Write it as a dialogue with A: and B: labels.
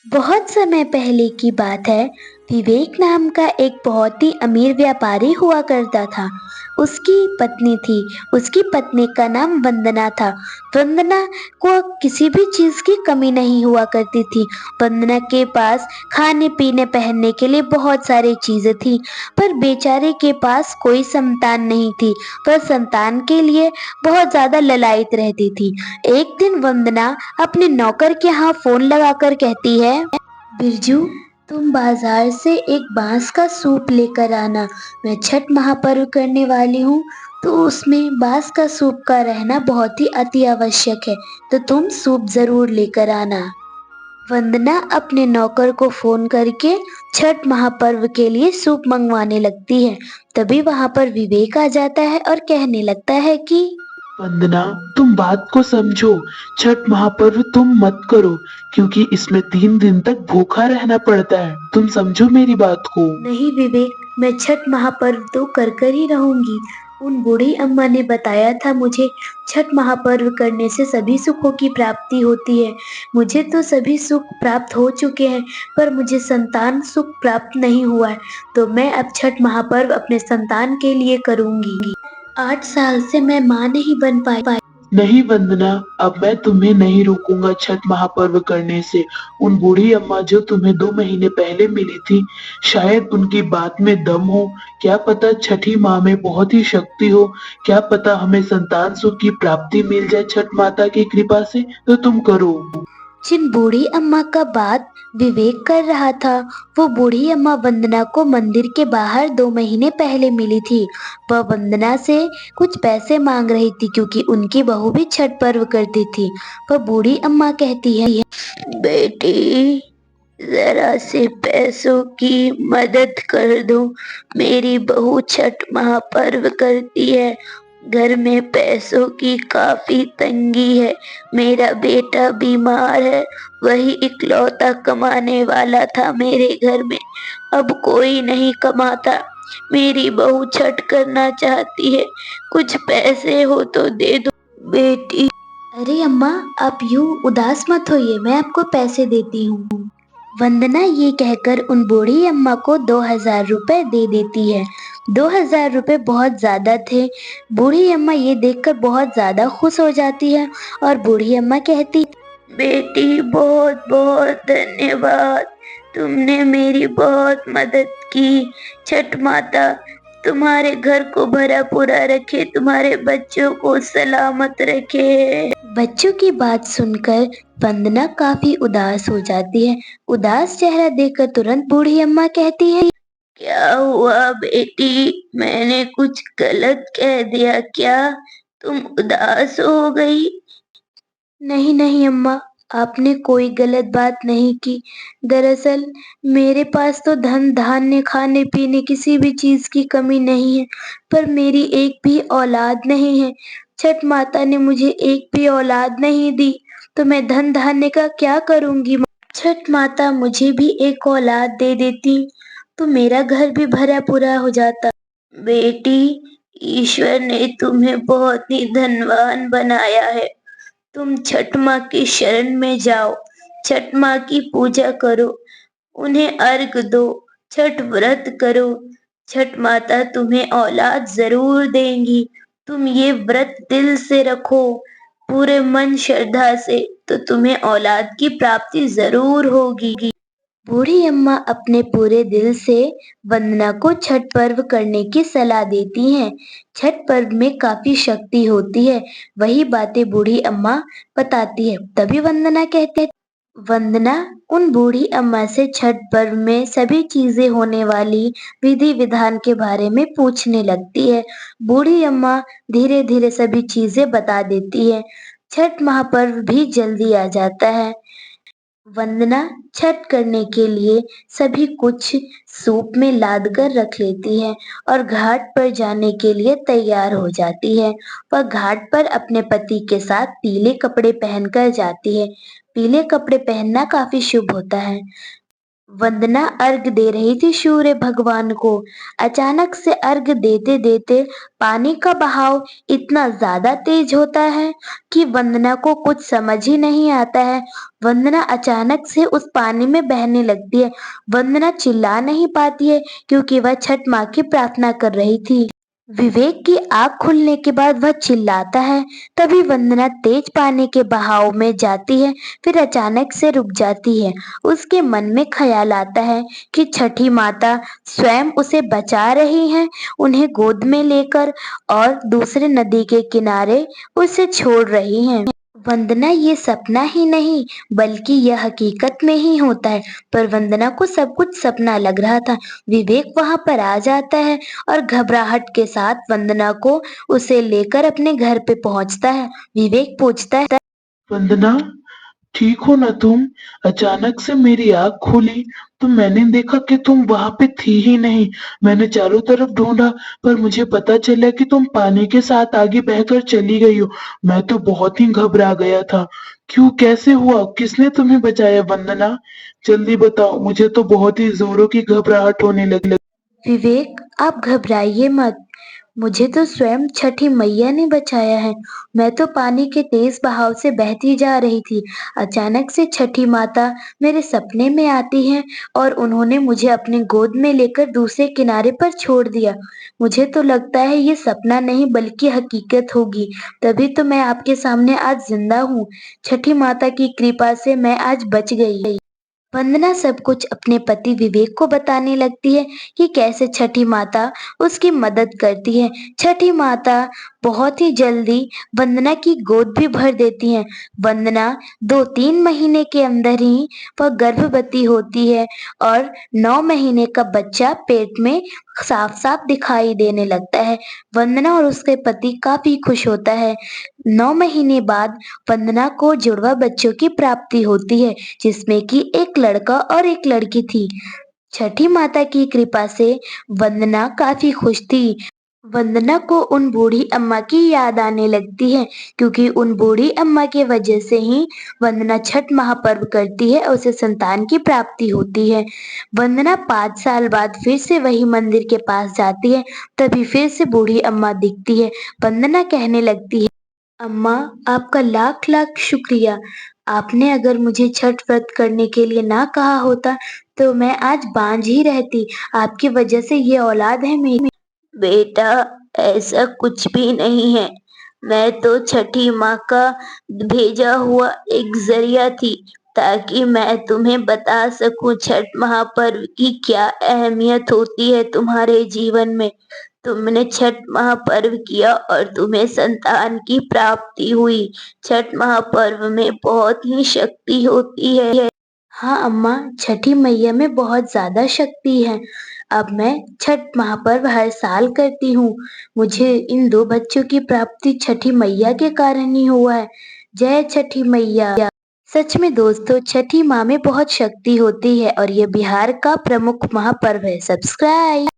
A: बहुत समय पहले की बात है। विवेक नाम का एक बहुत ही अमीर व्यापारी हुआ करता था। उसकी पत्नी थी। उसकी पत्नी का नाम वंदना था। वंदना को किसी भी चीज की कमी नहीं हुआ करती थी। वंदना के पास खाने पीने पहनने के लिए बहुत सारी चीजें थी, पर बेचारे के पास कोई संतान नहीं थी। वह संतान के लिए बहुत ज्यादा ललायत रहती थी। एक दिन वंदना अपने नौकर के यहाँ फोन लगाकर कहती है, बिरजू, तुम बाजार से एक बांस का सूप लेकर आना। मैं छठ महापर्व करने वाली हूँ, तो उसमें बांस का सूप का रहना बहुत ही अति आवश्यक है, तो तुम सूप जरूर लेकर आना। वंदना अपने नौकर को फोन करके छठ महापर्व के लिए सूप मंगवाने लगती है। तभी वहां पर विवेक आ जाता है और कहने लगता है कि
B: वंदना, तुम बात को समझो। छठ महापर्व तुम मत करो, क्योंकि इसमें 3 दिन तक भूखा रहना पड़ता है। तुम समझो मेरी बात को।
A: नहीं विवेक, मैं छठ महापर्व तो कर ही रहूंगी। उन बूढ़ी अम्मा ने बताया था मुझे, छठ महापर्व करने से सभी सुखों की प्राप्ति होती है। मुझे तो सभी सुख प्राप्त हो चुके हैं, पर मुझे संतान सुख प्राप्त नहीं हुआ है, तो मैं अब छठ महापर्व अपने संतान के लिए करूंगी। 8 साल से मैं माँ नहीं बन पाई।
B: नहीं वंदना, अब मैं तुम्हें नहीं रोकूंगा छठ महापर्व करने से। उन बूढ़ी अम्मा जो तुम्हें 2 महीने पहले मिली थी, शायद उनकी बात में दम हो। क्या पता छठी माँ में बहुत ही शक्ति हो। क्या पता हमें संतान सुख की प्राप्ति मिल जाए छठ माता की कृपा से। तो तुम करो।
A: जिन बूढ़ी अम्मा का बात विवेक कर रहा था, वो बूढ़ी अम्मा वंदना को मंदिर के बाहर 2 महीने पहले मिली थी। वह वंदना से कुछ पैसे मांग रही थी, क्योंकि उनकी बहू भी छठ पर्व करती थी। वह बूढ़ी अम्मा कहती है, बेटी, जरा से पैसों की मदद कर दो। मेरी बहू छठ महापर्व करती है, घर में पैसों की काफी तंगी है। मेरा बेटा बीमार है, वही इकलौता कमाने वाला था मेरे घर में, अब कोई नहीं कमाता। मेरी बहू छठ करना चाहती है, कुछ पैसे हो तो दे दो बेटी। अरे अम्मा, आप यूं उदास मत होइए, मैं आपको पैसे देती हूँ। वंदना ये कहकर उन बूढ़ी अम्मा को 2,000 रुपए दे देती है। 2,000 रुपए बहुत ज्यादा थे। बूढ़ी अम्मा ये देखकर बहुत ज्यादा खुश हो जाती है और बूढ़ी अम्मा कहती, बेटी, बहुत बहुत धन्यवाद, तुमने मेरी बहुत मदद की। छठ माता तुम्हारे घर को भरा पूरा रखे, तुम्हारे बच्चों को सलामत रखे। बच्चों की बात सुनकर वंदना काफी उदास हो जाती है। उदास चेहरा देखकर तुरंत बूढ़ी अम्मा कहती है, क्या हुआ बेटी, मैंने कुछ गलत कह दिया क्या? तुम उदास हो गई? नहीं नहीं अम्मा, आपने कोई गलत बात नहीं की। दरअसल मेरे पास तो धन धान्य खाने पीने किसी भी चीज की कमी नहीं है, पर मेरी एक भी औलाद नहीं है। छठ माता ने मुझे एक भी औलाद नहीं दी, तो मैं धन धान्य का क्या करूंगी? छठ माता मुझे भी एक औलाद दे देती, तो मेरा घर भी भरा पूरा हो जाता। बेटी, ईश्वर ने तुम्हें बहुत ही धनवान बनाया है। तुम छठ माँ की शरण में जाओ, छठ माँ की पूजा करो, उन्हें अर्घ दो, छठ व्रत करो। छठ माता तुम्हें औलाद जरूर देंगी। तुम ये व्रत दिल से रखो, पूरे मन श्रद्धा से, तो तुम्हें औलाद की प्राप्ति जरूर होगी। बूढ़ी अम्मा अपने पूरे दिल से वंदना को छठ पर्व करने की सलाह देती हैं। छठ पर्व में काफी शक्ति होती है, वही बातें बूढ़ी अम्मा बताती है। तभी वंदना कहते हैं, वंदना उन बूढ़ी अम्मा से छठ पर्व में सभी चीजें होने वाली विधि विधान के बारे में पूछने लगती है। बूढ़ी अम्मा धीरे धीरे सभी चीजें बता देती है। छठ महापर्व भी जल्दी आ जाता है। वंदना छठ करने के लिए सभी कुछ सूप में लाद कर रख लेती है और घाट पर जाने के लिए तैयार हो जाती है। वह घाट पर अपने पति के साथ पीले कपड़े पहनकर जाती है। पीले कपड़े पहनना काफी शुभ होता है। वंदना अर्घ दे रही थी सूर्य भगवान को। अचानक से अर्घ देते देते पानी का बहाव इतना ज्यादा तेज होता है कि वंदना को कुछ समझ ही नहीं आता है। वंदना अचानक से उस पानी में बहने लगती है। वंदना चिल्ला नहीं पाती है क्योंकि वह छठ माँ की प्रार्थना कर रही थी। विवेक की आंख खुलने के बाद वह चिल्लाता है। तभी वंदना तेज पानी के बहाव में जाती है, फिर अचानक से रुक जाती है। उसके मन में ख्याल आता है कि छठी माता स्वयं उसे बचा रही हैं, उन्हें गोद में लेकर और दूसरे नदी के किनारे उसे छोड़ रही हैं। वंदना ये सपना ही नहीं बल्कि यह हकीकत में ही होता है, पर वंदना को सब कुछ सपना लग रहा था। विवेक वहां पर आ जाता है और घबराहट के साथ वंदना को उसे लेकर अपने घर पे पहुंचता है। विवेक पूछता है,
B: वंदना, ठीक हो ना तुम? अचानक से मेरी आँख खुली तो मैंने देखा कि तुम वहां पे थी ही नहीं। मैंने चारों तरफ ढूंढा पर मुझे पता चला कि तुम पानी के साथ आगे बहकर चली गई हो। मैं तो बहुत ही घबरा गया था। क्यों, कैसे हुआ, किसने तुम्हें बचाया वंदना? जल्दी बताओ, मुझे तो बहुत ही जोरों की घबराहट होने लगी।
A: विवेक आप घबराइए मत, मुझे तो स्वयं छठी मैया ने बचाया है। मैं तो पानी के तेज बहाव से बहती जा रही थी। अचानक से छठी माता मेरे सपने में आती हैं और उन्होंने मुझे अपने गोद में लेकर दूसरे किनारे पर छोड़ दिया। मुझे तो लगता है ये सपना नहीं बल्कि हकीकत होगी, तभी तो मैं आपके सामने आज जिंदा हूँ। छठी माता की कृपा से मैं आज बच गई। वंदना सब कुछ अपने पति विवेक को बताने लगती है कि कैसे छठी माता उसकी मदद करती है। छठी माता बहुत ही जल्दी वंदना की गोद भी भर देती हैं। वंदना 2-3 महीने के अंदर ही वह गर्भवती होती है और 9 महीने का बच्चा पेट में साफ साफ दिखाई देने लगता है। वंदना और उसके पति काफी खुश होता है। 9 महीने बाद वंदना को जुड़वा बच्चों की प्राप्ति होती है, जिसमें कि एक लड़का और एक लड़की थी। छठी माता की कृपा से वंदना काफी खुश थी। वंदना को उन बूढ़ी अम्मा की याद आने लगती है क्योंकि उन बूढ़ी अम्मा की वजह से ही वंदना छठ महापर्व करती है और उसे संतान की प्राप्ति होती है। वंदना 5 साल बाद फिर से वही मंदिर के पास जाती है, तभी फिर से बूढ़ी अम्मा दिखती है। वंदना कहने लगती है, अम्मा आपका लाख लाख शुक्रिया। आपने अगर मुझे छठ व्रत करने के लिए ना कहा होता तो मैं आज बांझ ही रहती। आपकी वजह से ये औलाद है मेरी। बेटा ऐसा कुछ भी नहीं है, मैं तो छठी माँ का भेजा हुआ एक जरिया थी ताकि मैं तुम्हें बता सकूं छठ महापर्व की क्या अहमियत होती है तुम्हारे जीवन में। तुमने छठ महापर्व किया और तुम्हें संतान की प्राप्ति हुई। छठ महापर्व में बहुत ही शक्ति होती है। हाँ अम्मा, छठी मैया में बहुत ज्यादा शक्ति है। अब मैं छठ महापर्व हर साल करती हूँ। मुझे इन 2 बच्चों की प्राप्ति छठी मैया के कारण ही हुआ है। जय छठी मैया। सच में दोस्तों, छठी माँ में बहुत शक्ति होती है और ये बिहार का प्रमुख महापर्व है। सब्सक्राइब।